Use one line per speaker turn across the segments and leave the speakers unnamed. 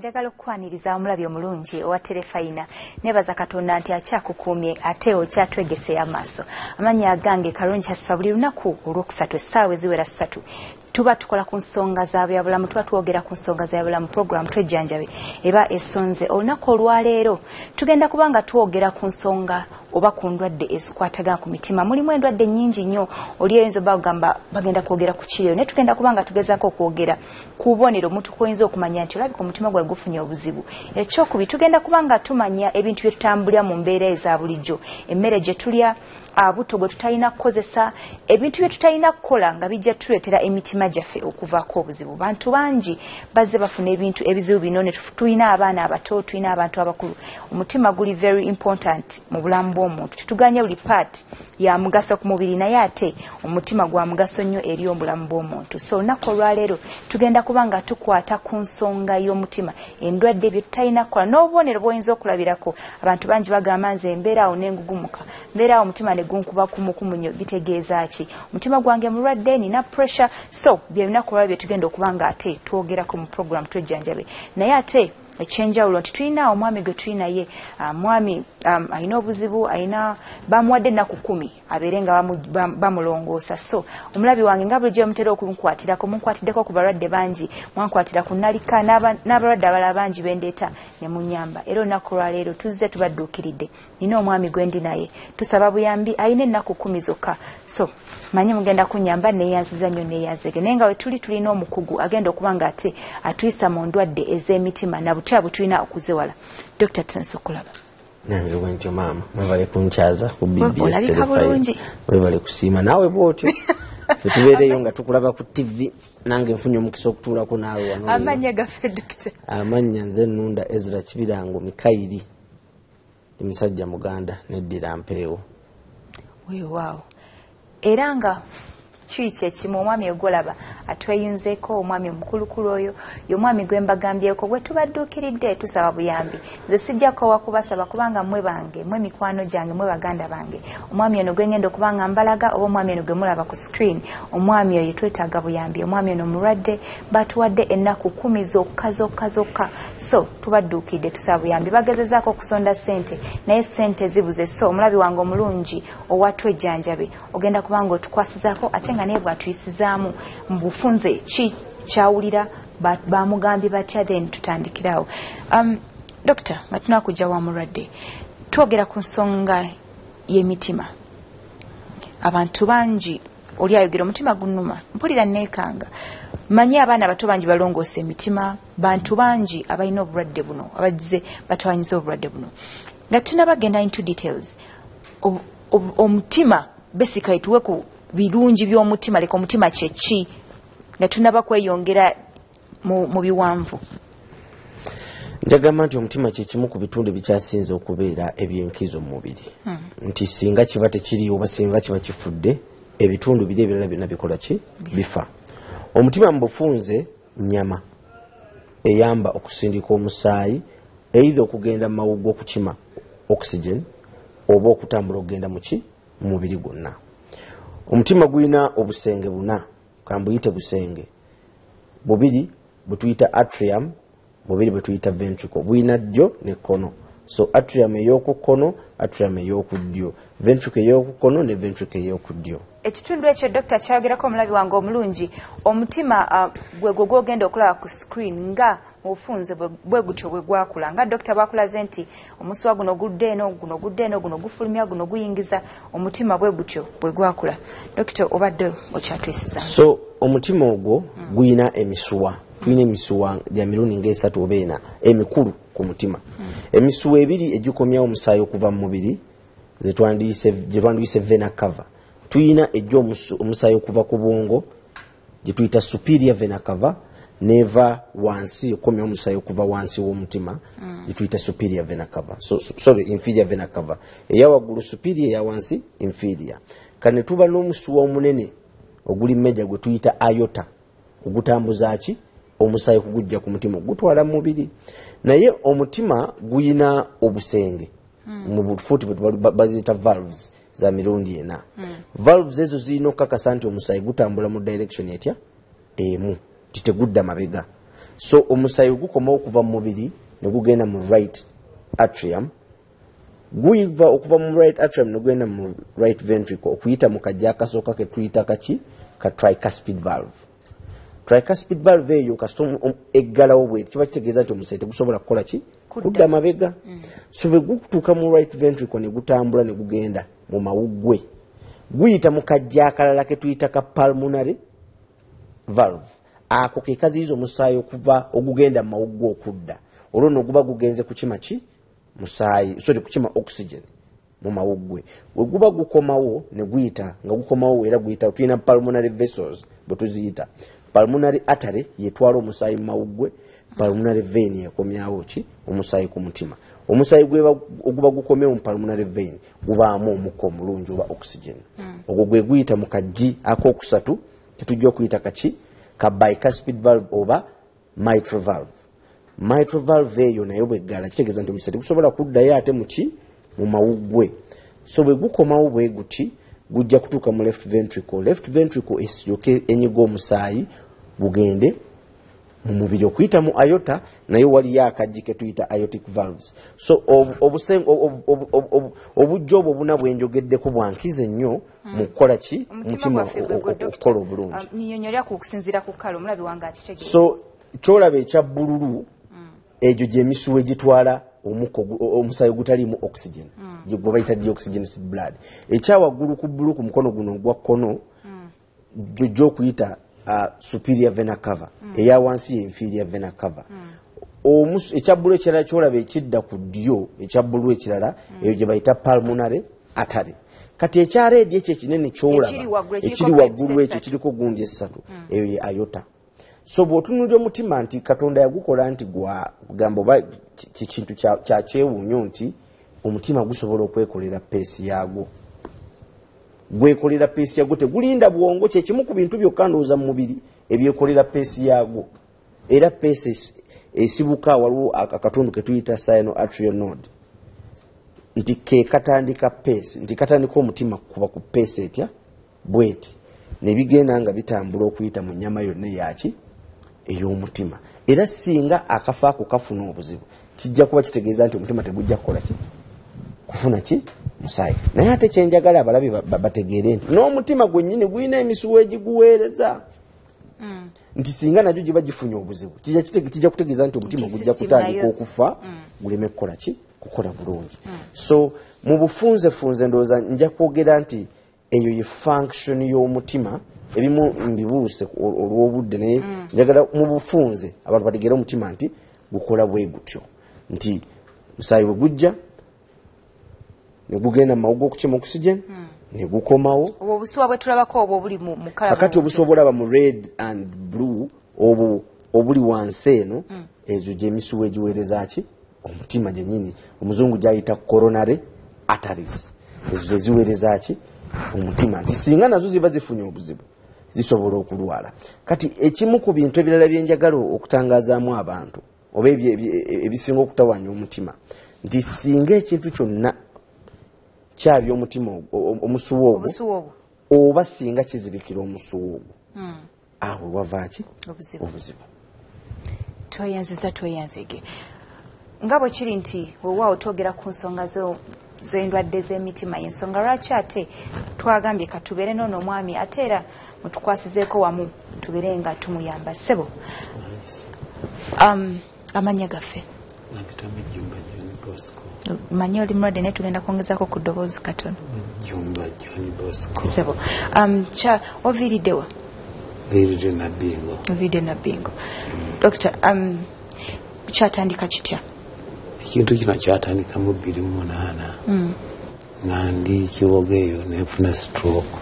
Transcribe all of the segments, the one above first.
njagala okwaniriza omulabi omulungi owa Terefayina nebaza Katonda nti akyakukuumye ate okyatwegese amaaso. Amanya agange Kalungi Kasifa buli lunaku olwokusatu essaawa eziwera 3 tuba tukola ku nsonga z'abyabulamu, tuba twogera ku nsonga z'abyabulamu program Twejjanjabe eba esonze. Olunaku olwaleero tugenda kubanga twogera ku nsonga oba ku ndwadde ezikwatagana ku mitima. Mulimu endwadde nnyingi nnyo oli eyinza bagamba bagenda kwogera ku kiriyo naye tugenda kubanga tugezaako okwogera ku bubonero omuntu kuyinza okumanya nti olabika omutima gwe gufunye obuzibu. Ekyokubi tugenda kubanga tumanya ebintu bye tutambulira mu mbeera eza bulijjo, emmere gye tulya, buto bwe tutalina kukozesa, ebintu bye tutalina kukola nga bijja tuleetera emitima gyaffe okuvaako obuzibu. Bantu bangi bazze bafuna ebintu ebizibu bino ne tulina abaana abato, tulina abantu abakulu. Omutima guli very important mu bulamu bw'omuntu. Tetuganya buli part ya mugaso ku mubiri naye ate omutima gwa mugaso nnyo eri obulamu bw'omuntu. So olunaku olwaleero tugenda kubanga tukwata ku nsonga y'omutima, endwadde bye tutalina kukola n'obubonero bw'oyinza okulabirako. Abantu bangi bagamba nze mbeeraawo n'engugumuka, mbeeraawo omutima ne gunkuba kumukumunyo, bitegeeza ki? Omutima gwange mulwadde, nina pressure. So bye binaku olwaleero bye tugenda okubanga ate twogerako mu program Twejjanjabe. Naye ate ekyenjawulo nti tulina omwami gwe tulinaye, mwami alina obuzibu, alina bamuwadde ennaku 10 abeere nga bamulongoosa. So omulabi wange nga bulijjo mutera okunkwatiraako, munkwatiddeko ku balwadde bangi, mwankwatira ku nnalika n'abalwadde abalala bangi bendeeta ne munyamba. Era olunaku lwaleero tuzze tubadduukiridde. Nina omwami gwe ndi naye, tusaba buyambi, alina ennaku 10 zokka. So manyi mugenda kunyamba neeyanziza nnyo neeyanzege. Naye nga we tulina omukugu agenda okubanga ate atuyisa mu ndwadde ez'emitima na butya bwe tulina okuzewala. Dr. Tanso kulaba.
Nange bwentyo maama, mwebale kunkyaza ku BBS.
Olabika bulungi.
Mwebale kusiima naawe bwotyo. Ffe tubeereyo nga tukulaba ku TV, nange nfunye omukisa okutuulako naawe wano.
Amannya gaffe Dr.
Amannya nze Nunda Ezra Kibirango Mikairi. Ndi musajja muganda neddira mpeewo.
Weewaawo. Era nga kiki ekimu omwami ogolaba atweyunzeeko omwami omukulukulu oyo y'omwami gwe mbagambyeko bwe tubadduukiridde tusaba buyambi. Nze sijjako wakubasaba kubanga mmwe bange, mmwe mikwano gyange, mmwe baganda bange. Omwami ono gwe ngenda okubanga mbalaga oba omwami ono gwe mulaba ku screen, omwami oyo twetaaga buyambi. Omwami ono mulwadde, batuwadde ennaku 10 zokka. So tubadduukiridde tusaba buyambi. Bagezezaako okusonda ssente naye ssente zibuze. So omulabi wange omulungi owa Twejjanjabe ogenda kubanga otukwasizaako ate nga naye bw'atuyisizaamu mu bufunze ki kyawulira bamugambye batya then tutandikirawo. Dokita, nga tunakujja wa mulwadde, twogera ku nsonga y'emitima. Abantu bangi oli ayogera omutima gunnuma, mpulira neekanga. Manyi abaana abato bangi balongoosa emitima, bantu bangi abalina obulwadde buno, abagize batawanyiza obulwadde buno. Nga tunabagenda into details, omutima basically tuwe ku birungi by'omutima, leka omutima kyeki nga tunaba kweyongera mu biwanvu.
Njagamba nti omutima kyekimu ku bitundu bikyasinze okubeera ebyenkizo mu mubiri. Nti singa kiba tekiriyo oba singa kiba kifudde, ebitundu biri ebirala byonna bikola ki? Bifa. Omutima mu bufunze nnyama eyamba okusindika omusaayi, either okugenda mu mawuggwe okukima oxygen oba okutambula okugenda mu ki? Mu mubiri gwonna. Omutima guyina obusenge buna, kambuyite busenge. Bubiri butuyita atrium, bubiri butuyita ventricle. Buyina ddyo ne kkono. So atrium ey'oku kkono, atrium ey'oku ddyo. Ventricle ey'oku kkono ne ventricle ey'oku ddyo.
Ekitundu ekyo Dr. kyayogerako omulabi wange omulungi, omutima gwe gwogenda okulaba ku screen nga ofunze bwe gutyo bwe gwakula. Nga Dr. bwakulaze nti omusuwa guno gudde eno, guno gufulumya, guno guyingiza, omutima bwe gutyo bwe gwakula. Dr. obadde okyatwesiza.
So omutima ogwo guyina emisuwa. Tuyina emisuwa ya mirundi ng'esatu oba ena emikulu ku mutima. Emisuwa ebiri egikomyawo omusaayi okuva mu mubiri gye twandiyise vena cava. Tuyina ejja omusaayi okuva ku bwongo gye tuyita superior vena cava, neva wansi okomya omusaayi okuva wansi w'omutima gye tuyita superior vena cava. Inferior vena cava. Eya waggulu superior, eya wansi inferior. Kane tuba n'omusuwa omunene oguli mmeja gwe tuyita aorta, ogutambuza ki? Omusaayi kugujja ku mutima gutwala mu mubiri. Naye omutima guyina obusenge mu bufuuti baziyita valves za mirundi ena. Valves ezo zirina okukakasa nti omusaayi gutambula mu direction etya emu, titegudda mabega. so omusayi gukomawo okuva mu mubiri ne gugenda mu right atrium, guiva okuva mu right atrium ne gugenda mu right ventricle okuyita mu kajja akasooka ke tuyita ka tricuspid valve. Tricuspid valve eyo kasito eggalawo bweti kiba kitegeeza nti omusayi tegusobola kukola ki kudda mabega. So bwe gutuuka mu right ventricle ne gutambula ne gugenda mu mawuggwe guyita mu kajja akalala ke tuyita ka pulmonary valve. Ako ke kaziyiza omusaayi okuva ogugenda mu mawuggwe okudda olwo no guba gugenze kukima ki musaayi kukima oxygen mu mawuggwe. We guba gukomawo ne guyita nga gukomawo era guyita tuyina pulmonary vessels bwe tuziyita. Pulmonary artery yetwala omusaayi mu mawuggwe, pulmonary vein yekomyawo ki omusaayi ku mutima. Omusaayi oguba gukomyewo mu pulmonary vein gubaamu omukka omulungi oba oxygen. Ogwo gwe guyita mu kajji akookusatu tetujja okuyita kaki ka bicuspid valve oba mitral valve. Mitral valve eyo nayo bweggala kitegeeza nti omusaayi tegusobola kuddayo ate muki mu mawuggwe. So bwe gukomawo bwe guti gujja kutuuka mu left ventricle. Left ventricle esyoke enyiga omusaayi bugende mu mubiri okuyita mu aorta nayo waliyo akajji ke tuyita aortic valves. So obujjo obwo buna bwenjogeddeko bwankize nnyo mu kukola ki mutima okukola obulungi.
Nnyonnyola ku kusinziira ku kalo mulabi wange akitegeeza.
So kyolaba ekya bbululu egyo gy'emisuwa egitwala omusaayi ogutaliimu oxygen gye bayita deoxygenated blood. Ekyawaggulu ku bbulu ku mukono guno ogwa kkono jjo okuyita superior vena cava, eya wansi ye inferior vena cava. Ekyabbulu ekirala kyolaba ekidda ku ddyo ekyabbulu ekirala eyo gye bayita pulmonary artery. Kati ekyareedi ekyo ekinene kyolaba ekiri waggulu ekyo kiriko gundi essatu eyo ye aorta. So bw'otunuulira omutima nti Katonda yagukola nti gamba oba kintu kya kyewuunyo nti omutima gusobola okwekolera peesi yaagwo. Gwekolera peesi yaagwo tegulinda bwongo, kye kimu ku bintu byokka ndowooza mu mubiri ebyekolera peesi yaagwo. Era peesi esibuka waliwo akatundu ke tuyita sinoatrial node nti ke katandika peesi, nti katandika omutima kuba ku peesi etya bweti ne bigenda nga bitambula okuyita mu nnyama yonna yaki ey'omutima. Era singa akafa ako kafuna obuzibu kijja kuba kitegeeza nti omutima tegujja kukola ki kufuna ki musaayi. Naye ate kyenjagala abalabi bategeere nti n'omutima gwennyini gulina emisuwa egiguweereza nti singa nagyo giba gifunye obuzibu kijja kutegeeza nti omutima gujja kutandika okufa guleme kukola ki kukola bulungi. So mu bufunzefunze ndowooza nja kwogera nti eyo ye function y'omutima. Ebimu mbibuuse olw'obudde naye njagala mu bufunze abantu bategeere omutima nti gukola bwe gutyo nti musaayi bwe gujja ne gugenda mu mawuggwe okukima oxygen ne gukomawo.
Obwo obusuwa bwe tulabako obwo obuli mu kala
kakati obusuwa bwolaba mu red and blue obwo obuli wansi eno ezo gy'emisuwa egiweereza ki omutima gyennyini omuzungu gyayita coronary arteries. Ezo ze ziweereza ki omutima nti singa nazo ziba zifunye obuzibu zisobola okulwala. Kati ekimu ku bintu ebirala byenjagala okutangazaamu abantu oba ebisinga okutawaanya omutima nti singa ekintu kyonna kyabya omutima omusuwa ogwo oba singa kizibikira omusuwa ogwo awo wavaaki obuzibu.
Tweyanzige nga bwe kiri nti weewaawo twogera ku nsonga z'endwadde z'emitima y'ensonga lwaki ate twagambye katubeere noono omwami ate era mutukwasizeeko wamu tubeere nga tumuyamba ssebo. Amannya gaffe manyi oli mulwadde naye tugenda kwongezaako ku ddoboozi katono. Ssebo oviiriddewa? Oviiridde Nabbingo. Dokita kyatandika kitya?
Ekintu kino kyatandika mu 2008 nga ndi Kiboga eyo nenfuna stroke.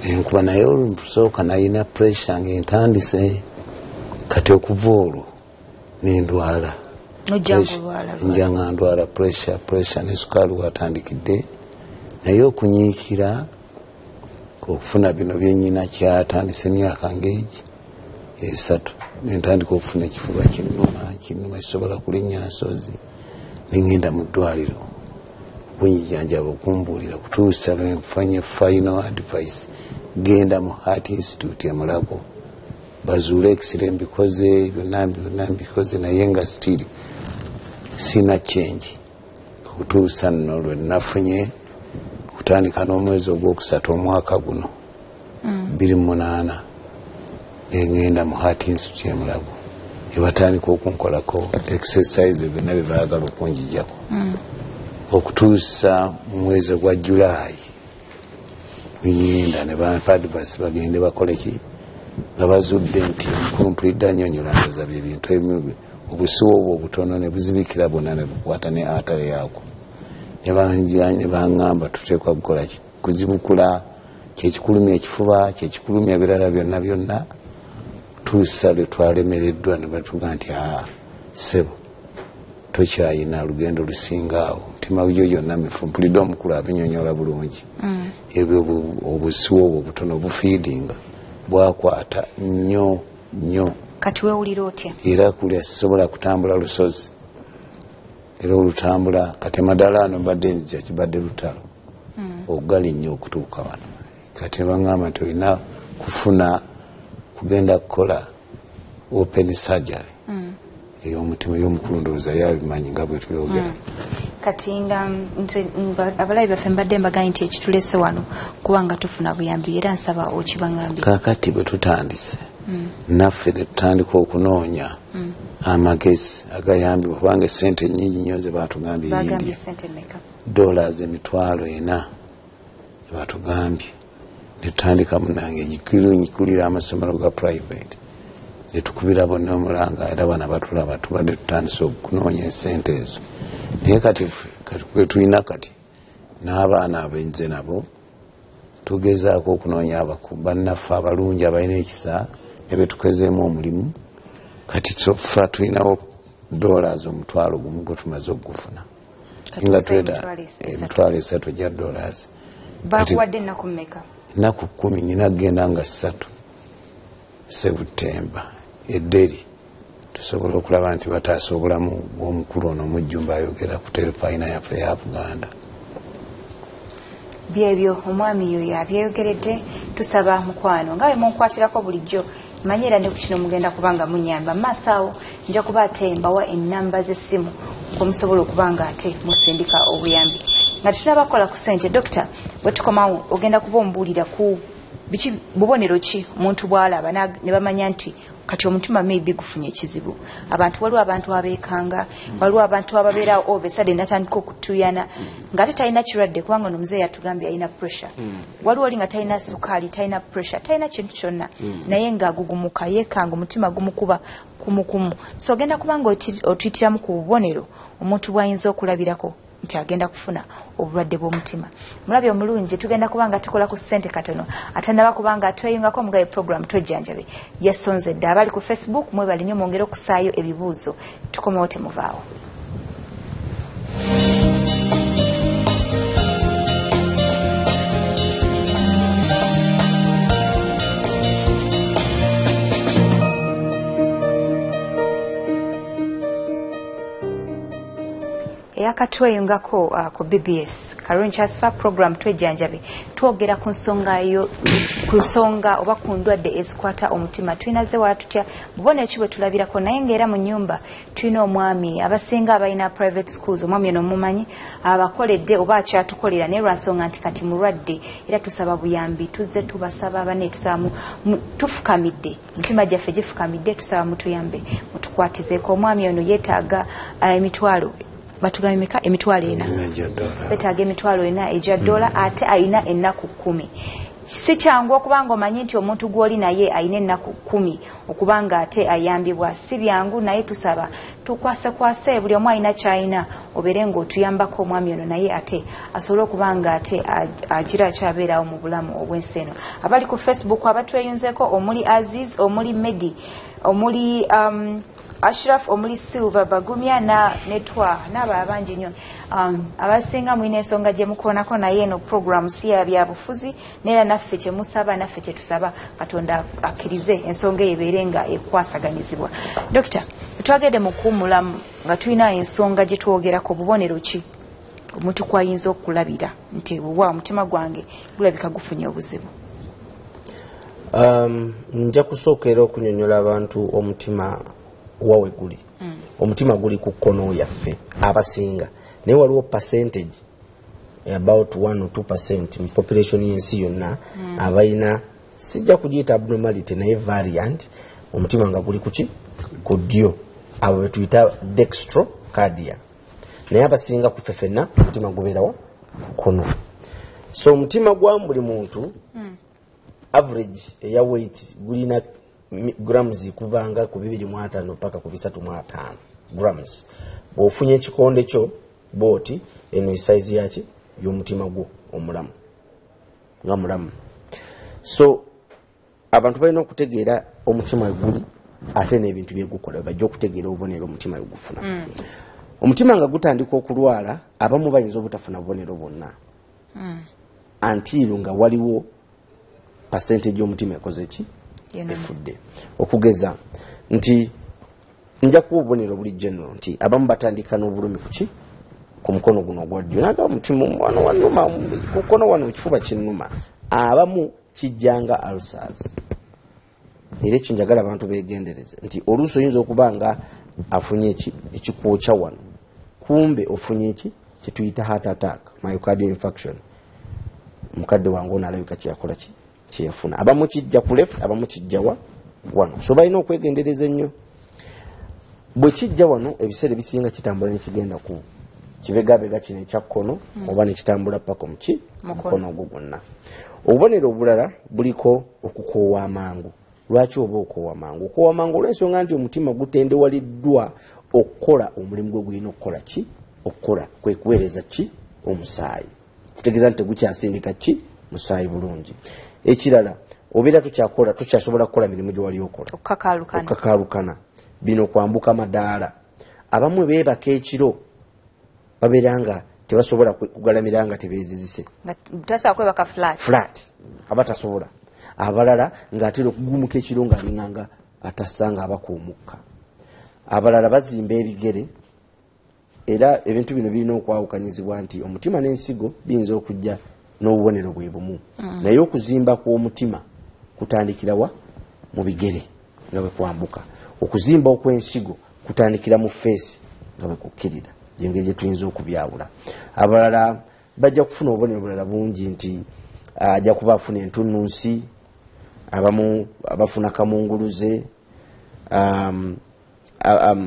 Enkuba naye olutusooka nalina pressure ng'entandise kati okuva olwo nendwala. Nja nga ndwala pressure ne sukaali watandikidde naye okunyiikira okufuna bino byennyina kyatandise myaka ng'egi 3 nentandika okufuna ekifuba kinnuma kisobola kulinnya nsozi nengenda mu ddwaliro bunyijanjaba okumbuulira kutuusa lwenfanye final advice genda mu Heart Institute ya Mulago bazuule ekisire mbikoze byonna mbikoze naye nga still sina change okutuusa nno lwe nafunye okutandika n'omwezi ogwokusatu omwaka guno 28 ngenda mu Heart Institute Mulago ebatandika okunkolako exercise byonna bye baagala okunjijjako okutuusa mu mwezi gwa July ngenda ne badvasi bagende bakoleki nga bazudde nti mpulidda nnyonnyola ndoza bye bintu ebimu obusiwo obwo obutono ne buzibikira bonna ne bukwata ne atale yaako ne baŋŋamba tuteekwa kukola kuzibukula kyekikulumya ekifuba kyekikulumya ebirala byonna tuusa lwe twalemereddwa ne batuga nti ssebo tokyayina lugendo lusingaawo mutima gyo gyonna mifu mpulidde omukulu abinyonyola bulungi ebyo obusiwo obwo obutono bufiidinga bwakwata nnyo
kati weewulira otya
era kulya sisobola kutambula lusozi era olutambula kati amadala ano mbadde nzija kibadde lutalo ogali nnyo okutuuka wano kati baŋŋamba nti olina kufuna kugenda kukola open surgery ey'omutima ey'omukulu ndowooza yabimanyi nga bwe tuyogera
kati nga abalabi baffe mbadde mbaganye nti ekitulese wano kubanga tufuna buyambi era nsaba okibaŋambye
kakati bwe tutandise naffe ne tutandika okunoonya amagezi agayambibwa kubanga essente nnyingi nnyo ze baatugambye yindi dollars 40,000 batugambye ne tutandika munange egikulira amasomero ga private ne tukubira bonna omulanga era bana batulaba tubadde tutandise okunoonya esente ezo naye kati kwe tulina kati n'abaana abenze nabo tugezaako okunoonya bannaffe abalungi abalina ekisa ne betukezeemu omulimu kati sofa tulinawo dollars 1,000 gwe tumaze okugufuna nga tweda 3 gya dollars
bakuwadde ennaku mmeka
ennaku 10 nina kgenda nga 3 Septemba edderi tusobola okulaba nti bataasa obulamu bw'omukulu ono omujjumba ayogera ku terefayina yaffe ya Buganda
byebyo omwami oyo abyeyogeredde tusaba mukwano nga bwe munkwatirako bulijjo manye era ne ku kino mugenda kubanga munyamba maaso awo nja kuba ate mbawa ennamba z'essimu kwemusobola okuba nga ate musindika obuyambi nga tetunabakola ku ssente dokita bwe tukomawo ogenda kuba ombuulira ku biki bubonero ki omuntu bw'alaba ne bamanya nti kati omutima maybe gufunye ekizibu abantu waliwo abantu abeekanga waliwo abantu ababeerawo obesade natandika okutuyana ng'ate talina kirwadde kubanga ono muzeeyi yatugambye alina pressure waliwo oli nga talina sukaali talina pressure talina kintu kyonna naye ng'agugumuka yeekanga omutima gumukuba kumukumu so ogenda kubanga otuyitiramu ku bubonero omuntu bw'ayinza okulabirako nti agenda kufuna obulwadde bw'omutima mulabye omulungi tugenda kubanga tukola ku ssente katono atanaba kubanga tweyungako mugabe program twejjanjabe yasonzedde abali ku Facebook mwebali nnyo mwongere okusaayo ebibuuzo tukomewo temuvaawo yakatweyungako ku BBS Karungi Asfa program twejjanjabe twogera ku nsonga oba ku ndwadde ezikwata omutima tulinaze wala tutya bubone ki bwe tulabirako naye ng'era mu nnyumba tulina omwami abasinga abalina private schools omwami ono mumanyi abakoledde oba akyatukolera naye lwansonga nti kati mulwadde era tusaba buyambi tuzze tubasaba bane tusaba tufukamidde emitima gyaffe gifukamidde tusaba mutuyambe mutukwatizeeko omwami ono yeetaaga emitwalo batugambye emitwalo 4 betaaga emitwalo 4 egya dola ate alina ennaku 10 si kyangu okubanga omanyi nti omuntu gw'oli naye alina ennaku 10 okubanga ate ayambibwa si byangu naye tusaba tukwasekwase buli omu alina kyalina obeere ng'otuyambako omwami ono naye ate asobole okubanga ate agira kyabeerawo mu bulamu obw'ensi eno abali ku Facebook abatweyunzeeko omuli Aziz omuli Medi omuli Ashraf omuli Silver Bagumya na netwa naba abangi nnyo abasinga mulina ensonga gye mukoonako naye eno program si ya byabufuzi neera naffe kye musaba naffe kye tusaba Katonda akkirize ensonga ebeere nga ekwasaganyizibwa Dokita twagedde mu kuwummulamu nga tulina ensonga gye twogerako bubonero ki omuntu kwayinza okulabira nti wa omutima gwange gulabika gufunye obuzibu
nja kusookera okunyonyola abantu omutima wawe guli. Omutima guli ku kkono yaffe abasinga, naye waliwo percentage about 1 or 2% mu population y'ensi yonna abayina, sijja kugiyita abnormality naye variant, omutima nga guli kuki ku ddyo, abo be tuyita dextrocardia, naye abasinga ku ffe ffenna omutima gubeerawa ku kkono. So omutima gwa buli muntu average eya weight gulina grams kuvanga ku 2.5 paka ku 3.5 grams. Bw'ofunye ekikonde kyo boti eno size yaki y'omutima gwo omulamu nga mulamu. So abantu balina okutegeera omutima guli ate n'ebintu byegukola bajja okutegeera obubonero omutima bwegufuna. Omutima nga gutandika okulwala abamu bayinza obutafuna bubonero bwonna until nga waliwo percentage y'omutima ekoze ki efudde. Okugeza nti nja kuwa obubonero buli general nti abamu batandika n'obulumi kuki ku mukono guno ogwa ddyo, naga omutima omwana wannuma ku mukono wano ekifuba kinnuma, abamu kijjanga ulcers. Era ekyo njagala abantu beegendereze nti oluusi oyinza okuba nga afunye ekikwokya wano, kumbe ofunye kituyita heart attack, myocardial infarction. Mukadde wange ono alabika kyeyakola kyeyafuna. Abamu kijja ku left, abamu kijja wano. So balina okwegendereza ennyo. Bwe kijja wano ebiseera ebisinga kitambula ne kigenda ku kibegabega kino ekyakkono oba ne kitambula paka mukono ogwo gwonna. Obubonero obulala buliko okukoowa amangu. Lwaki oba okoowa amangu? Okoowa amangu olw'ensonga nti omutima gutendewaliddwa okukola omulimu gwe gulina okukola okukola kwe kuweereza omusaayi. Kitegeeza nti tegukyasindika musaayi bulungi. Ekirala obeera tukyasobola kukola mirimu gye wali okola okakaalukana. Bino kwambuka madaala. Abamu beebaka ekiro babeera nga tebasobola kugalamira nga tebeezizise flat abatasobola. Abalala ng'atera okugumuka ekiro ng'alinganga atassanga abakuumukka. Abalala bazimba ebigere. Era ebintu bino birina okwawukanyizibwa nti omutima n'ensigo biyinza okujja n'obubonero bwe bumu. Naye okuzimba kw'omutima kutandikira mu bigere nga bwe kwambuka. Okuzimba okw'ensigo kutandikira mu feesi nga bwe kukkirira. Engeri gye tuyinza okubyawula. Abalala bajja kufuna obubonero bulala bungi nti ajja kuba afuna entunnunsi, abamu abafuna kamunguluze,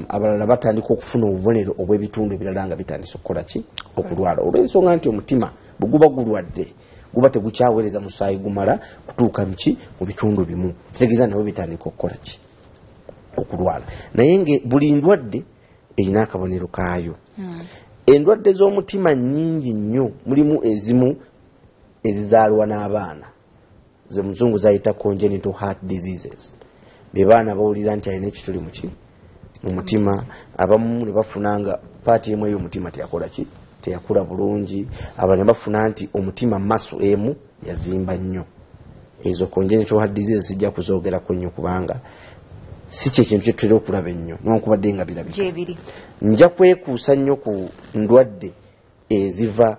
abalala batandika okufuna obubonero obw'ebitundu ebirala nga bitandise okukola okulwala. Olw'ensonga nti omutima bwe guba gulwadde guba tegukyaweereza musaayi gumala kutuuka mu bitundu bimu. Kitegeeza nabwe bitandika okukola okulwala. Naye buli ndwadde erina akabonero kaayo. Endwadde z'omutima nnyingi nnyo, mulimu ezimu ezizaalwa n'abaana, ze muzungu zayita congenital heart diseases. Be baana bawulira nti alina ekituli mu mutima. Abamu ne bafunanga paati emu ey'omutima teyakula bulungi. Abalala ne bafuna nti omutima maso emu yazimba nnyo. Ezo congenital heart diseases sijja kuzoogerako nnyo kubanga si kyekintu kye tutera okulaba ennyo newankubadde nga birabika. Nja kwekuusa nnyo ku ndwadde eziva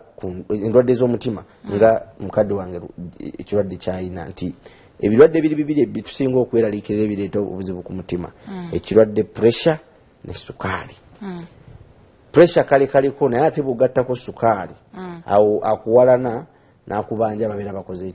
endwadde z'omutima nga mukadde wange ekirwadde kyayina nti ebirwadde bibiri bitusinga okweraliikirira ebireeta obuzibu ku mutima. Ekirwadde pressure ne sukaali. Pressure kaliko naye ate bugattako sukaali awo akuwalana n'akubanja babeera bakoze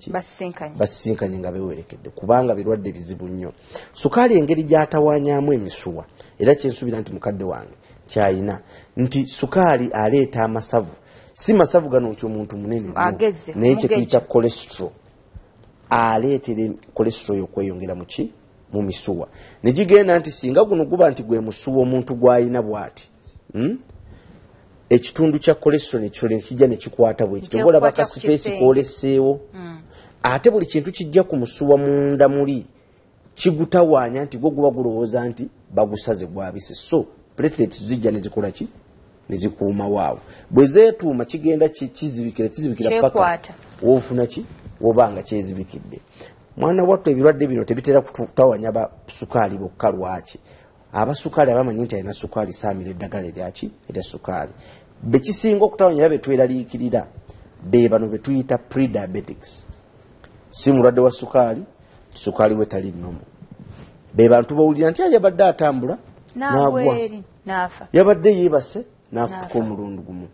basisinkanye nga bewerekedde kubanga birwadde bizibu nnyo. Sukaali engeri gy'atawaanyaamu emisuwa era kyensuubira nti mukadde wange kyayina nti sukaali aleeta amasavu. Si masavu gano nti omuntu munene naye kye tuyita cholesterol. Aleetera cholesterol okweyongera mu misuwa ne gigenda nti singa guno guba nti gwe musuwa omuntu gw'ayina bw'ati ekitundu kya cholesterol ekyo kijja ne kikwata bwe kityo olaba ka space kooleseewo. Ate buli kintu kijja ku musuwa munda muli kigutawaanya nti gwo guba gulowooza nti bagusaze gwabise. So platelets zijja ne zikola ne zikuuma waawo. Bwe zeetuuma kigenda kizibikira paka woofuna woba nga kyezibikidde. Mwana wattu ebirwadde bino tebitera kutawanya ba sukaali bokka. Lwaki? Abasukaali abamanyi nti alina sukaali saamira eddagala erya sukaali. Be kisinga okutawanya era betweraliikirira be bano be tuyita pre-diabetics. Si mulwadde wa sukaali sukaali we tali nnomo be bantu bawulira nti yabadde atambula n'agwa yabadde yeebase n'afuuka omulundi gumu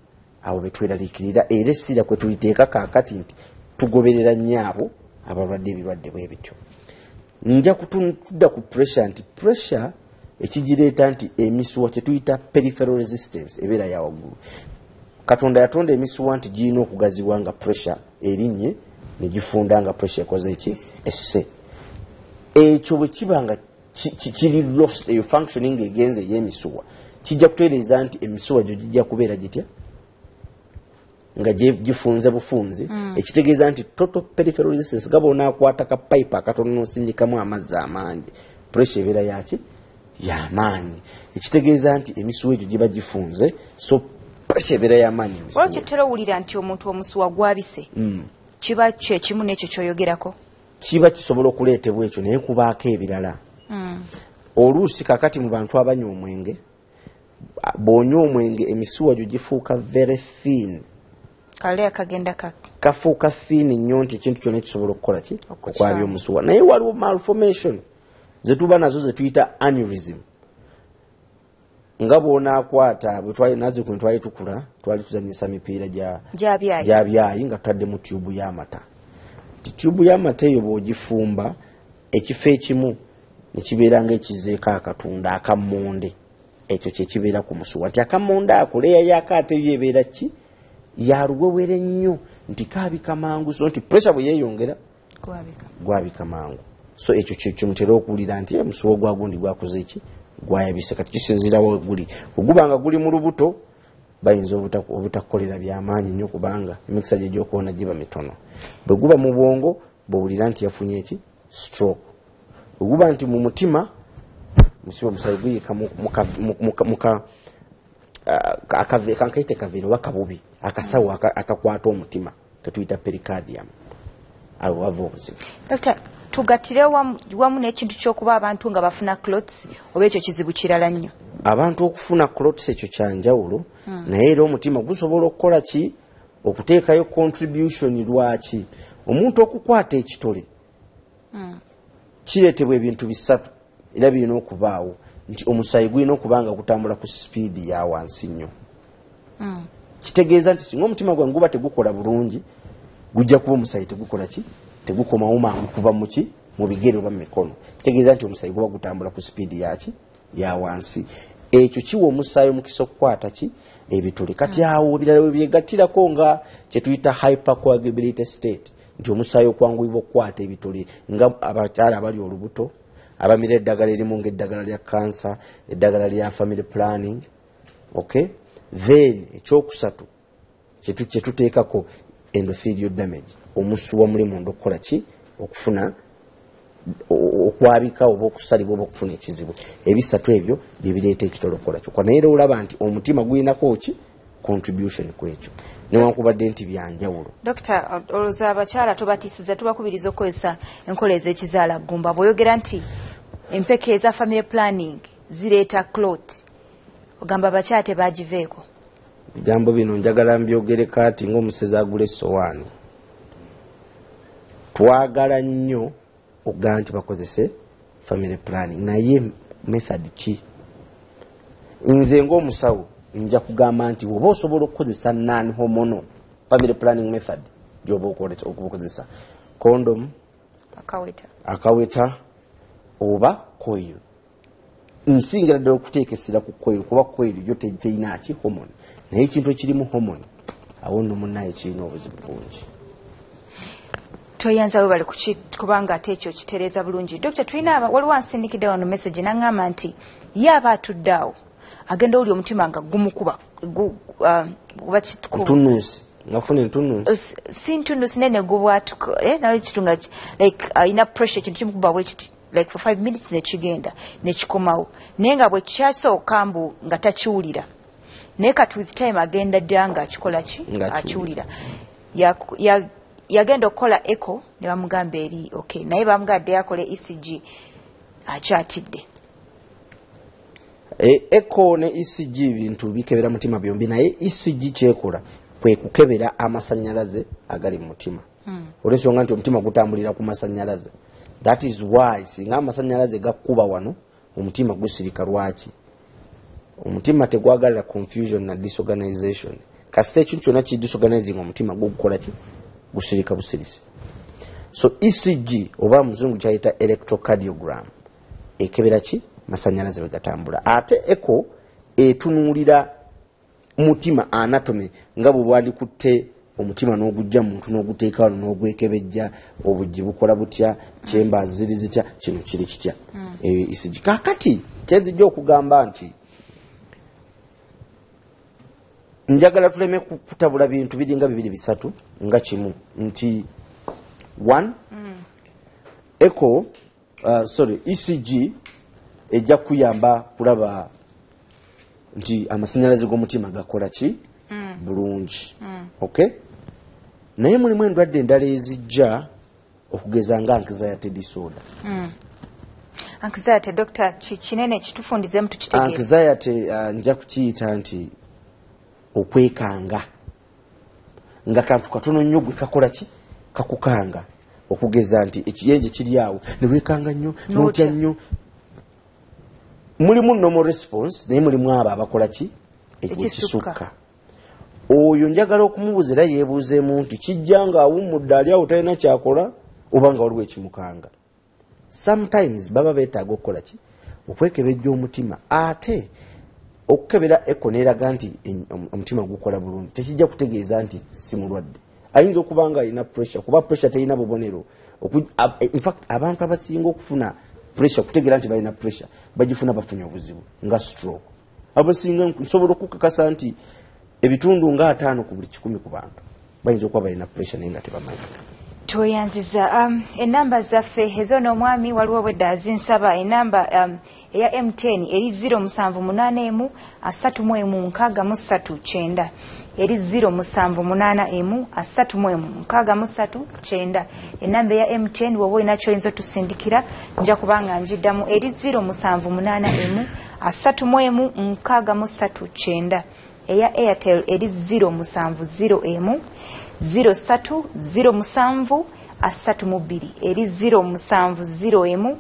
awo betweraliikirira era essira kwe tuliteeka kaakati nti tugoberera nnyo abo abalwadde ebirwadde bwe bityo nja kutudda ku pressure nti pressure ekigireeta nti emisuwa kye tuyita peripheral resistance ebeera ya waggulu katonda yatonda emisuwa nti girina okugazibwa nga pressure erinnye ne gifunda nga pressure ekoze eki esse ekyo bwe kiba nga kiri lost eyo functioning egenze ey'emisuwa kijja kutereeza nti emisuwa gyo gijja kubeera gitya nga gifunze bufunze ekitegeeza nti total peripheral resistance gaba onaakwata ka pipe akatono n'osindikamu amazzi amangi pressure ebeera yaki y'amaanyi ekitegeeza nti emisuwa egyo giba gifunze so pressure ebeera y'amaanyi
olwekyo tutera owulira nti omuntu omusuwa gwabise kiba kyo ekimu n'ekyo kyoyogerako
kiba kisobola okuleetebwa ekyo naye kubaako ebirala oluusi kakati mu bantu abanywa omwenge bw'onywa omwenge emisuwa gyo gifuuka very thin
kale akagenda
kafuuka thin nnyo nti ekintu kyonna kisobola okukola ki okwabya omusuwa naye waliwo malformation zetuba nazo zetuyita aneurysm nga bw'onaakwata nazzikuno twali tukula twali tuzanyisa mipiira gya byayi nga tutaddemu tyubu y'amata nti tyubu y'amata eyo bw'ogifumba ekifo ekimu ne kibeera ng'ekizeeko akatunda akammonde ekyo kyekibeera ku musuwa nti akammonde ako leeya y'akaate yo ebeera ki yaluwewere nnyo nti kaabika mangu so nti pressure bwe yeeyongera gwabika mangu so ekyo kyemutera okuwulira nti omusuwa gwagundi gwakoze ki gwayabise kati kisinziira weguli oguba nga guli mu lubuto bayinza obutakukolera byamaanyi nnyo kubanga emikisa gye gyokuwona giba mitono bwe guba mu bwongo bwowulira nti yafunye eki stroke oguba nti mu mutima musiba musayi guyika kankaite kaveera oba kabubi akasawo akakwata omutima ketuyita pericardium awo wava obuzibu
tugatire wamu n'ekintu ky'okuba abantu nga bafuna clots oba ekyo kizibu kirala nnyo
abantu okufuna clots ekyo kyanjawulo naye era omutima gusobola okukola ki okuteekayo contribution lwaki omuntu okukwata ekitole kireetebwa ebintu bisatu era birina okubaawo nti omusayi gulina okuba nga gutambula ku sipiidi ya wansi nnyo kitegeeza nti singa omutima gwange guba tegukola bulungi gujja kuba omusayi tegukola ki tegukomawo mangu kuva muki mu bigere oba mu mikono kitegeeza nti omusayi guba gutambula ku sipiidi yaki ya wansi ekyo kiwa omusaayi omukisa okukwata ki ebituli kati awo ebirala we byegattirako nga kyetuyita hypercoagulability state nti omusaayi okwanguyibwa okukwata ebituli nga abakyala abali olubuto abamira eddagala erimu ng'eddagala lya kansa eddagala lya family planning okay then ekyokusatu kyetuteekako endothelial damage omusuwa muli munda okukola ki okufuna okwabika oba okusalibwa oba okufuna ekizibu ebisatu ebyo byebireeta ekitolo okukola kyokka naye era olaba nti omutima gulinako ki contribution ku ekyo newankubadde nti byanjawulo
dokita olowooza abakyala tobatiisiza tubakubiriza okukozesa enkola ez'ekizaala ggumba bw'oyogera nti empeke eza family planning zireeta clot ogamba abakyala tebagiveeko
bigambo bino njagala mbyogereko ati ng'omusezi agula essowaani twagala nnyo okugamba nti bakozese family planning naye method ki nze ng'omusawo nja kugamba nti oba osobola okukozesa non-hormonal family planning method gyoba okukozesa condom akaweta oba coil nsingira ddala okuteekesera ku coil kuba coil gyo terina ki hormone naye ekintu ekirimu hormone awo nno munnaye kirina obuzibu bungi
toyanza webale kubanga ate ekyo kitereeza bulungi dokita tulina waliwo ansindikidde wano message naŋŋamba nti ye aba atudde awo agenda oli omutima nga gumukuba
ntunuusi ngafuna entunuusi
si ntunuusi nene gubwatuko nawe kitunga like ina pressure ekintu kimukuba bwekiti like for 5 minutes nekigenda nekikomawo naye nga bwe kyasooka mbu nga takiwulira naye kati with time agenda dda nga akikola ki akiwulira yagenda okukola echo ne bamugamba eri okay naye bamugadde yakole ECG akyatidde
echo ne ECG bintu bikebera mutima byombi naye ECG kyekola kwe kukebera amasannyalaze agali mu mutima olw'ensonga nti omutima gutambulira ku masannyalaze That is why singa amasanyalaze gakuba wano omutima gusirika lwaki. Omutima tegwagalira confusion na disorganization. Kasite ekintu kyonna ki disorganizing omutima gukola ki gusirika busirisi. So ECG oba muzungu kyayita electrocardiogram ekebera ki masanyalaze wegatambula. Ate echo etunuulira mutima anatomy nga bwali kutte omutima n'ogujja muntu n'oguteeka wano n'ogwekebejja obujji bukola butya chemba ziri zitya kino kiri kitya ECG. Kakati kyenzijja okugamba nti njagala tuleme kutabula bintu biringa bibiri bisatu nga kimu nti one echo ECG ejja kuyamba kulaba nti amasanyalaze g'omutima gakola ki bulungi. Okay, naye mulimu endwadde endala ezijja okugeza nga anxiety disorder.
Anxiety doctor kinene kitufundizemu tukitegeeza.
Anxiety nja kukiyita nti okwekanga nga kantu katono nnyo gwe kakola ki kakukanga okugeza nti ekiyenje kiri awo ne weekanga nnyo n'otya nnyo. Mulimu normal response naye mulimu abo abakola ki ekisukka. Oyo njagala okumubuuza era yeebuuzeemu nti kijja nga awummudde ali awo talina kyakola oba nga waliwo ekimukanga. Sometimes baba beetaaga okukola ki okwekebejja omutima ate okukebera echo neeraga nti omutima gukola bulungi tekijja kutegeeza nti si mulwadde. Ayinza okuba nga alina pressure kuba pressure terina bubonero. In fact abantu abasinga okufuna pressure kutegeera nti balina pressure bagifuna bafunye obuzibu nga stroke. Abasinga nsobola okukakasa nti ebitundu nga 5 ku buli 10 ku bantu bayinza okuba balina pressure naye nga tebamanyi.
Toyanziza enamba zaffe ezo n'omwami waliwo bwedda azinsaba enamba eya M10 eri 078 eri 078 enamba eya M10 woba olina kyoyinza tusindikira nja kubanga njiddamu eri 078 eya Airtel eri 070 0307 eri 070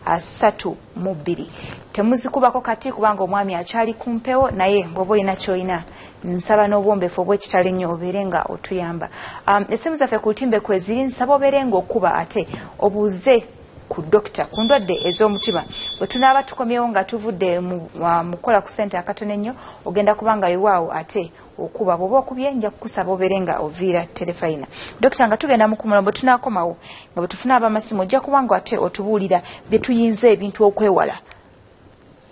0307 temuzikubako kati kubanga omwami akyali kumpewo naye bwoba olina kyoyina nsaba n'obwombefu obw'ekitalo ennyo obeere nga otuyamba. Essimu zaffe ku lutimbe kweziri nsaba obeere nga okuba ate obuuze ku dokita ku ndwadde ez'omutima bwe tunaaba tukomyewo nga tuvudde mu kukola ku ssente akatono ennyo ogenda kubanga yewaawo ate okuba bw'oba okubye nja kukusaba obeere nga oviira terefayina. Dokita nga tugenda mu kumulombo tunaakomawo nga bwe tufuna abamasimu ojja kubanga ate otubuulira bye tuyinza ebintu okwewala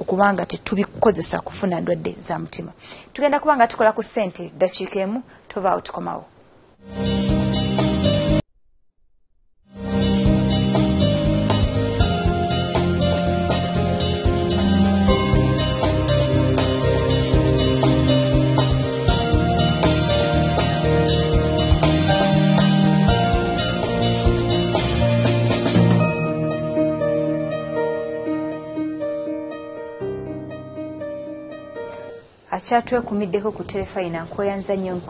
okubanga tetubikozesa kufuna ndwadde za mutima. Tugenda kubanga tukola ku ssente ddakiika emu tovaawo tukomawo. Akyatwekumiddeko ku terefayina nkoyanza nnyo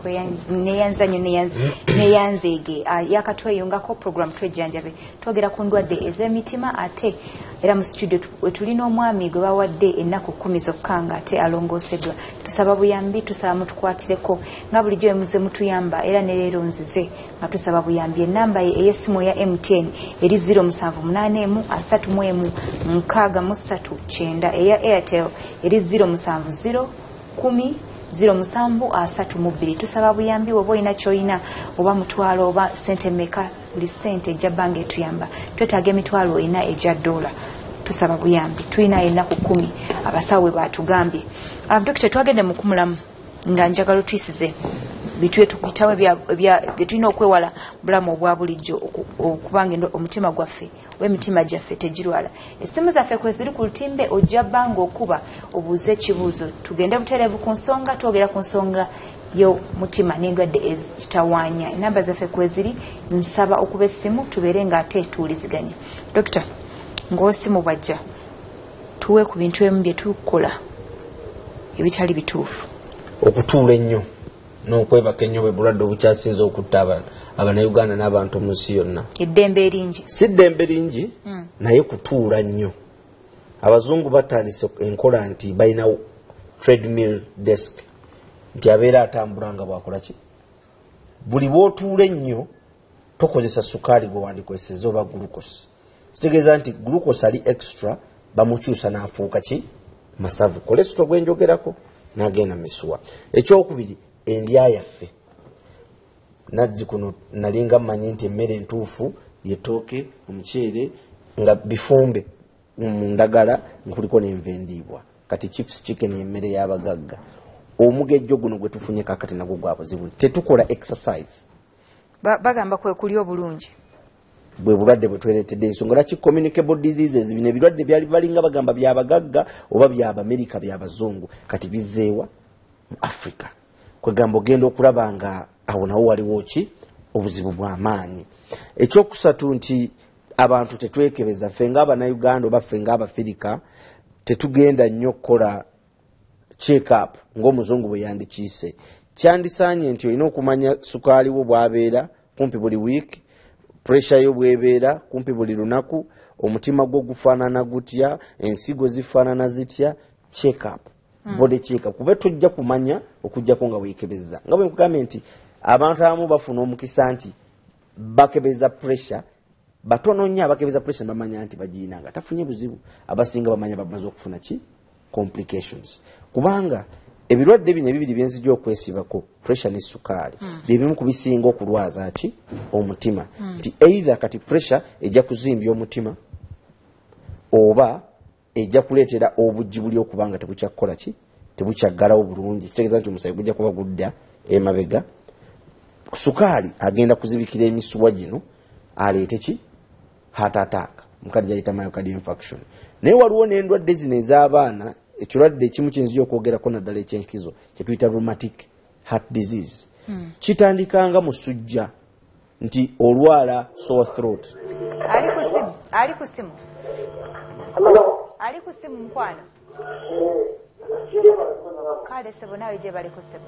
neyanzeege yakatweyungako program twejjanjabe twogera ku ndwadde ez'emitima ate era mu studio tulina omwami gwe bawadde ennaku 10 zokka nga ate alongooseddwa. Tusaba buyambi, tusaba mutukwatireko nga bulijjo emuze mutuyamba era ne leero nzize nga tusaba buyambi. Ennamba ey'essimu ya MTN eri 078 eya Airtel eri 070 0732. Tusaba buyambi oba olina kyoyina oba mutwalo oba sente meka buli sente ejja bbanga etuyamba. Twetaaga emitwalo ena ejja $. Tusaba buyambi tulina ennaku 10 abasawo batugambye. Dokita twagende mu kumulamu nga njagala otuyisize bitwe tukitawe bye tulina okwewala bulamu obwa bulijjo okubanga omutima gwaffe w'emitima gyaffe tegirwala. Essimu zaffe kweziri ku lutimbe ojja bbanga okuba obuuze ekibuuzo tugende butereevu ku nsonga twogera ku nsonga yo mutima n'endwadde ezitawaanya. Enamba zaffe kweziri nsaba okuba essimu tubeere nga ate tuwuliziganya. Dokita ng'osimu bwajja tuwe ku bintu ebimu bye tukola ebitali bituufu.
Okutuula ennyo n'okwebaka ennyo bwe bulwadde obukyasinze okutta abannayuganda n'abantu mu nsi yonna.
Eddembe eringi
si ddembe lingi naye kutuula nnyo. Abazungu batandise enkola nti balina treadmill desk nti abeera atambula nga bwakola ki. Buli bw'otuula ennyo tokozesa sukaali gwe wandikozeseza oba glucose. Kitegeeza nti glucose ali extra bamukyusa n'afuuka ki masavu. Cholesterol gwe njogerako n'agenda misuwa. Ekyokubiri endya yaffe. Najji kuno nalinga mmanyi nti emmere entuufu yetooke omuceere nga bifumbe mu ndagala nkuliko n'enva endiibwa. Kati chips chicken emmere y'abagagga. Omugejjo guno gwe tufunye kakati nagwo gwa buzibu. Tetukola exercise.
Bagamba kwe kulya obulungi.
Bwe bulwadde bwe twereetedde ensonga lwaki communicable diseases bino ebirwadde byali balinga bagamba by'abagagga oba by'Abamerika by'Abazungu kati bizzeewa mu Africa. Kwegamba ogenda okulaba nga awo nawo waliwo ki obuzibu bw'amaanyi. Ekyokusatu nti abantu tetwekebeza ffe ng'Abannayuganda oba ffe ng'Abafirika tetugenda nnyo okukola check up ng'Omuzungu bwe yandikiise. Kyandisaanye nti olina okumanya sukaali wo bw'abeera kumpi buli wiiki, pressure yo bw'ebeera kumpi buli lunaku, omutima gwo gufaanana gutya, ensigo zifaanana zitya, check up. Body check up. Kube tujja kumanya okujjako nga weekebeza. Nga bwe nkugambye nti abantu abamu bafuna omukisa nti bakebeza pressure, batono nnyo abakebeza pressure bamanya nti bagiina nga tafunye buzibu. Abasinga bamanya bamaze okufuna ki complications. Kubanga ebirwadde bino ebibiri byenzijja okwesibako pressure ne sukaali bibimu ku bisinga okulwaza ki omutima. Nti either kati pressure ejja kuzimbya omutima oba ejja kuleetera obujji buli okubanga tebukyakola ki tebukyaggalawo bulungi. Kitegeeza nti omusaayi gujja kuba gudda emabega. Sukaali agenda kuzibikira emisuwa gino aleete ki heart attack mukadde gyayita myocardial infarction. Naye waliwo n'endwadde zino ez'abaana ekirwadde ekimu kyenzija okwogerako naddala ekyenkizo kyetuyita rheumatic heart disease. Kitandikanga musujja nti olwala sore throat.
Ali ku simu ali ku simu mukwano. Kale sebo nawe gye bali ku sebo.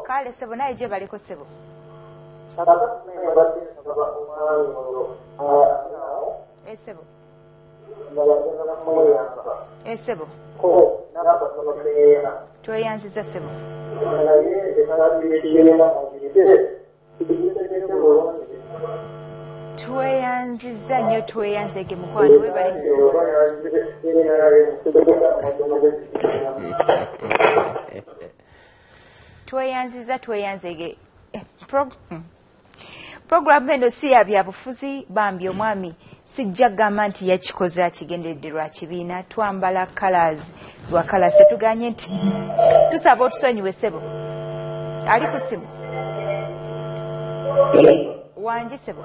Kale sebo nawe gye bali ku sebo. Esebo. Esebo. Tweyanziza sebo. Tweyanziza nnyo tweyanzege mukwano we bali. Tweyanzege. Program eno si ya byabufuzi bambi omwami sijja gamba nti yakikoze akigenderedde lwa kibiina twambala colors lwa colors tetuganye nti tusaba otusonyiwe sebo. Ali ku simu wangi sebo.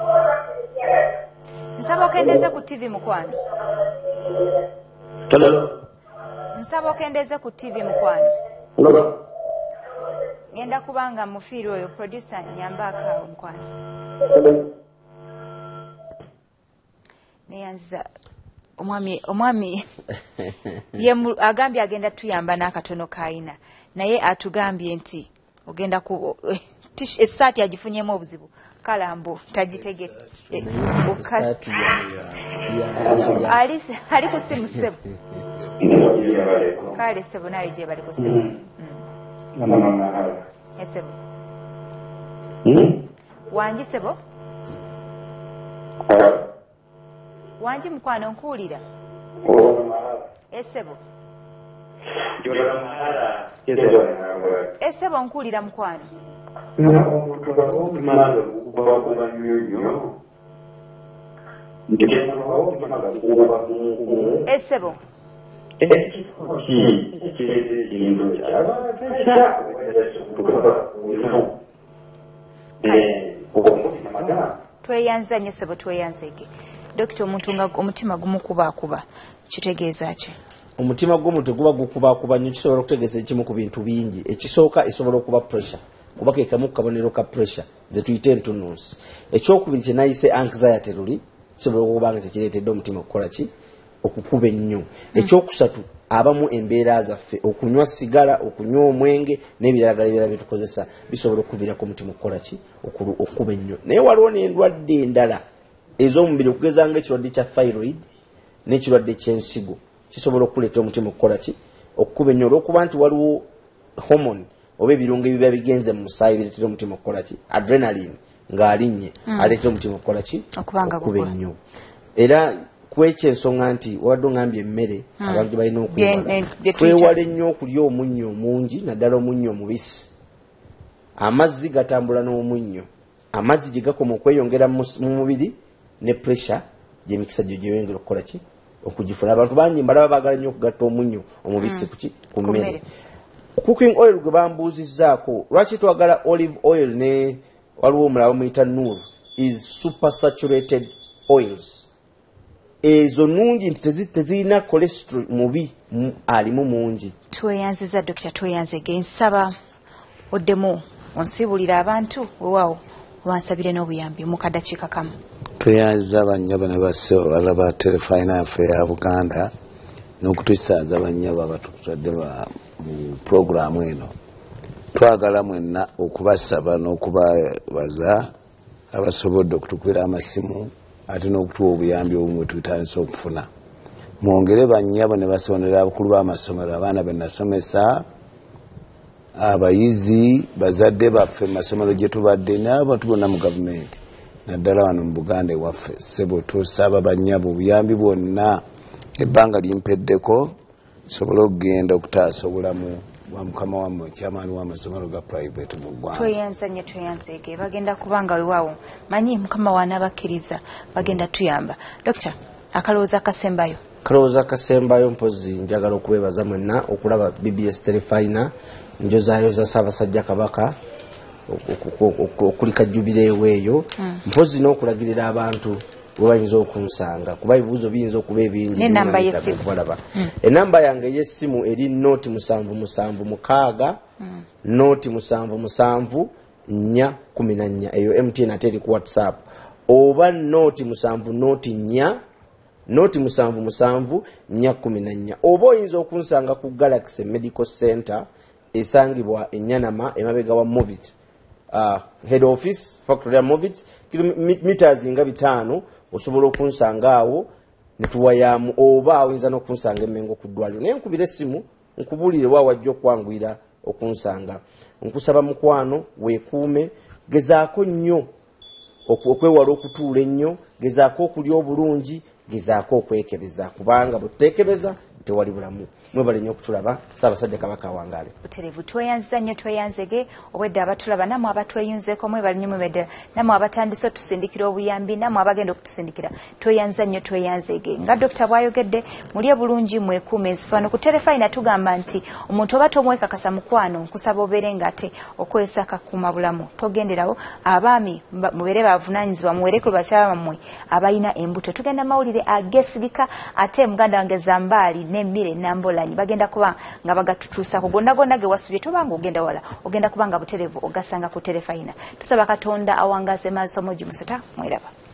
Nsaba okendeze ku TV mukwano. Nsaba okendeze ku TV mukwano. Ngenda kubanga mufiiri oyo producer nyambaka mukwano. Neyanza omwami ye agambye agenda tuyamba n'akatono kaina naye atugambye nti ogenda ku esaati agifunyemu obuzibu kalambo tagitegete ali ku simu sebo. Kale sebo nawe gye bali ku sebo. Esebo wangi sebo wangi mukwano nkuwulira. Esebo esebo nkuwulira mukwano. Esebo tweyanza nnyo sebo tweyanzege. Dokita omuntu nga omutima gumukubakuba kitegeeza ki?
Omutima gw'omuntu guba gukubakuba nnyo kisobola okutegeeza ekimu ku bintu bingi. Ekisooka esobola okuba pressure kuba ke kamu ku kabonero ka pressure ze tuyite entunnunsi. Ekyokubiri kye nayise anxiety luli kisobola okuba nga tekireetedde omutima okukola ki okukuba ennyo. Ekyokusatu abamu embeera zaffe okunywa sigala okunywa omwenge n'ebiragala byetukozesa bisobola okuviirako omutima okukola ki okuba ennyo naye waliwo n'endwadde endala ez'omubiri okugeza ng'ekirwadde kya thyroid n'ekirwadde ky'ensigo kisobola okuleeta omutima okukola ki okuba ennyo olw'okuba nti waliwo hormone oba ebirungo ebiba bigenze mu musaayi bireetera omutima okukola ki adrenaline ng'alinnye aleetera omutima okukola ki okuba ennyo era kwekyo ensonga nti wadde ngambye emmere abantu balina okwewala twewale nnyo okulya omunnyo omungi naddala omunnyo omubisi amazzi gatambula n'omunnyo amazzi gye gakoma okweyongera mu mubiri ne pressure gy'emikisa gyo gyeyongera okukola ki okugifuna abantu bangi mbalaba baagala nnyo okugatta omunnyo omubisi ku mmere cooking oil gwe bambuuzizzaako lwaki twagala olive oil ne waliwo omulala bamuyita Noor is super saturated oils ezo nungi nti tezirina cholesterol mubi alimu mungi.
Tweyanziza Dr. Tweyanzege nsaba oddemu onsibulira abantu weewaawo wansabire n'obuyambi mu kadakiika kamu.
Tweyanziza abanyaba ne basse balaba telefayina yaffe ya Buganda n'okutusaaza abanyaba abatutadde mu puroguramu eno. Twagala mwenna okubasaba n'okubabaza abasobodde okutukwira amasimu ate n'okutuwa obuyambi obumwe tutandise okufuna. Mwongere bannyabo ne basonera abakulu b'amasomero abaana be nasomesa abayizi bazadde baffe mu masomero gye tubadde n'abantu bonna mu gavumenti naddala wano mu Buganda ewaffe ssebo tusaba bannyabo obuyambi bwonna ebbanga limpeddeko sobole okugenda okutaasa obulamu wa mukama wammwe kyamaani w'amasomero ga private mu ggwanga.
Tweyanzege bagenda kubanga weewaawo manyi mukama waanabakkiriza bagenda tuyamba. Dokita, akalowooza kasembayo?
Akalowooza kasembayo mpozi njagala okubeebaza mwenna okulaba BBS Telefayina njozaayo za Ssaabasajja Kabaka okulika jubireewo eyo mpozi n'okulagirira abantu bwe bayinza okunsanga kuba ebibuuzo biyinza okuba ebingi enamba yange ey'essimu eri noti 776 noti 774 eyo MTN ate eri ku WhatsApp oba noti 7 noti 4 noti 774 oba oyinza okunsanga ku Galaxy Medical Center esangibwa Enyanama emabega wa Movit head office factory ya Movit meters nga 5 osobola okunsanga awo netuwayamu oba oyinza n'okunsanga Emmengo ku ddwaliro naye nkubira essimu nkubulire wa wajja okwanguyira okunsanga. Nkusaba mukwano weekuume gezaako nnyo okwewala okutuula ennyo gezaako okulya obulungi gezaako okwekebeza kubanga bwe tuteekebeza tewali bulamu. Mwebale nnyo okutulaba. Ssaabasajja Kabaka awangaale.
Buterevu tweyanziza nnyo tweyanzege obwedde abatulaba namwe abatweyunzeeko mwebale nnyo mwebedde namwe abatandise otusindikira obuyambi namwe abagenda okutusindikira tweyanziza nnyo tweyanzege nga Dokita bw'ayogedde mulye bulungi mwekuume ensifano ku Telefayina tugamba nti omuntu oba tomwekakasa mukwano nkusaba obeere ng'ate okozesa akakuuma bulamu togenderawo abaami mubeere bavunaanyizibwa muweere ku bakyala bammwe abalina embuto tugenda mawulire agesigika ate muganda wange Zambaali n'emmere Nambola bagenda kuba nga bagatutuusako gonna ge wasubye tobanga ogenda wala ogenda kubanga buterevu ogasanga ku Telefayina. Tusaba Katonda awangaze maaso moji musota mweraba.